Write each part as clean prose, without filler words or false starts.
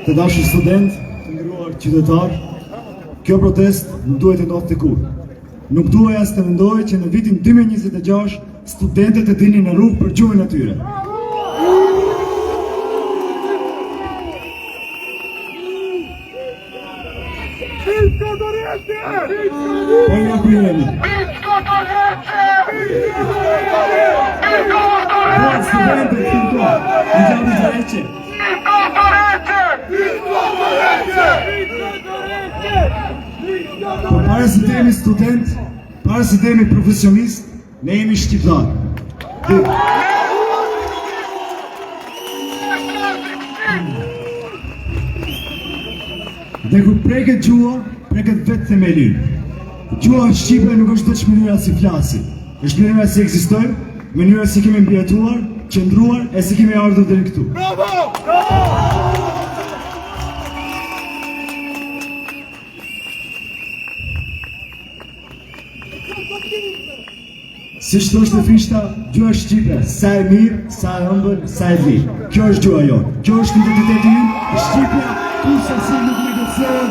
të dashur student, të nderuar qytetar, kjo protest nuk duhet të ndodhte kurrë. Nuk duhet as të mendoj që në vitin 2026 studentët të dilnin në rrugë për gjuhën e tyre. Po ja ku jemi. Studentët këtu, i gjallë dreqe. Por para se të jemi student, para se të jemi profesionist, ne jemi shqiptar. Dhe kur preket gjua, preket vetë themelin. Gjua shqipe nuk është veç mënyra si flasi, është mënyra si ekzistojmë, mënyra si kemi mbjetuar, qëndruar e si kemi ardhur deri këtu. Si shtoshtë e fishta, gjua shqipe, sa e mirë, sa e ëmbël, sa e lirë. Kjo është gjua jonë, kjo është identiteti im, Shqipja, kurse si nuk negociohen.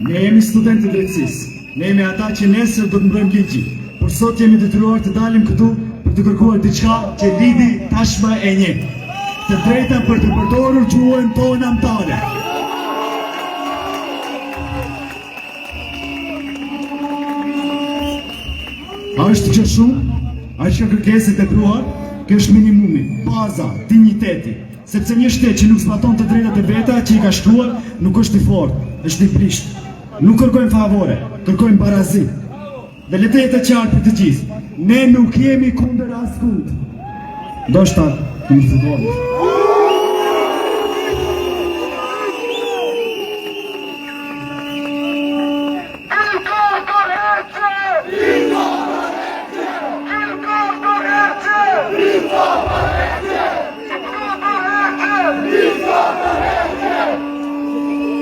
Ne jemi studentë të drejtësisë, ne jemi ata që nesër do të mbrojmë ligjin, por sot jemi detyruar të dalim këtu për të kërkuar diçka që lidi tashmë e njeh. Të drejta për të përdorur gjuhën tonë anëtare. A është që shumë, a është që kërkeset e pruar, kjo është minimumi, baza, digniteti, sepse një shtet që nuk zbaton të drejtat e veta që i ka shkruar, nuk është i fortë, është i prishtë. Nuk kërkojmë favore, kërkojmë barazi. Dhe le të jetë e qartë për të gjithë, ne nuk jemi kundër askund. Ndoshta në futbollit.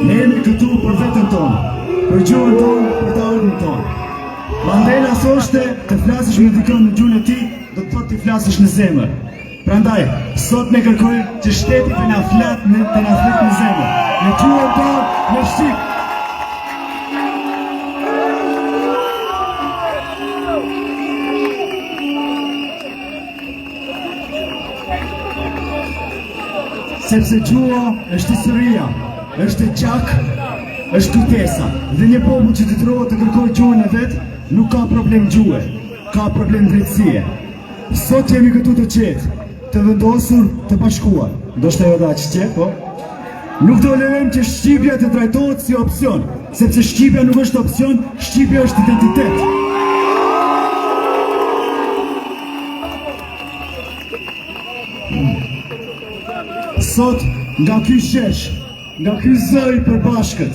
Ne jemi këtu për vetën tonë, për gjuhën tonë, për të ardhmen tonë. Mandela thoshte të flasësh me dikën në gjuhën e tij, do të thotë të flasësh në zemër. Prandaj, sot ne kërkojmë që shteti të na flet në zemër, në gjuhën tonë, në shqip. Sepse gjuha është historia, është gjak, është kujtesa. Dhe një popull që detyrohet të kërkojë gjuhën e vet, nuk ka problem gjuhe, ka problem drejtësie. Sot jemi këtu të qetë, të vendosur, të bashkuar. Ndoshta jo aq qetë, po? Nuk do lejojmë që Shqipja të trajtohet si opsion, sepse Shqipja nuk është opsion, Shqipja është identitet. Sot, nga ky shesh, nga ky zëri i përbashkët,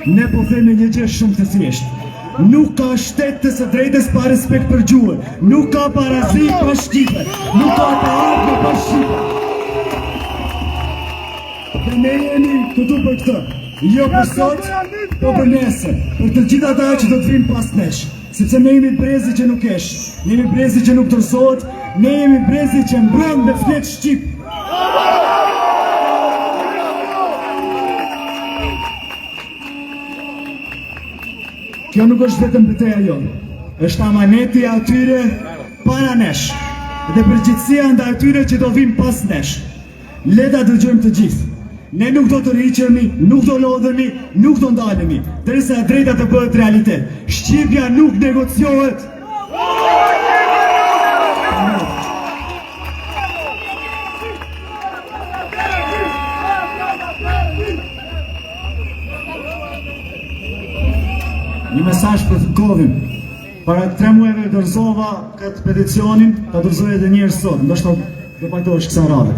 ne po themi një gjë shumë të thjeshtë. Nuk ka shtet të së drejtës pa respekt për gjuhën, nuk ka barazi pa shqipe, nuk ka të ardhme pa shqipe. Dhe ne jemi këtu për këtë, jo për sot, po për nesër, për të gjitha ata që do të vinë pas nesh. Sepse ne jemi brezi që nuk esh, ne jemi brezi që nuk tërsohet, ne jemi brezi që mbrëm me flet shqip. Kjo nuk është vetëm betejë jonë, është amaneti i atyre para nesh dhe përgjegjësia ndaj atyre që do vinë pas nesh. Le ta dëgjojmë të gjithë. Ne nuk do të rriqemi, nuk do lodhemi, nuk do ndalemi, derisa e drejta të bëhet realitet. Shqipja nuk negociohet. Një mesazh për të Kovin. Para 3 muajve dorëzova këtë peticionin, ta dorëzoj edhe një herë sot, ndoshta do pajtohesh kësaj radhe.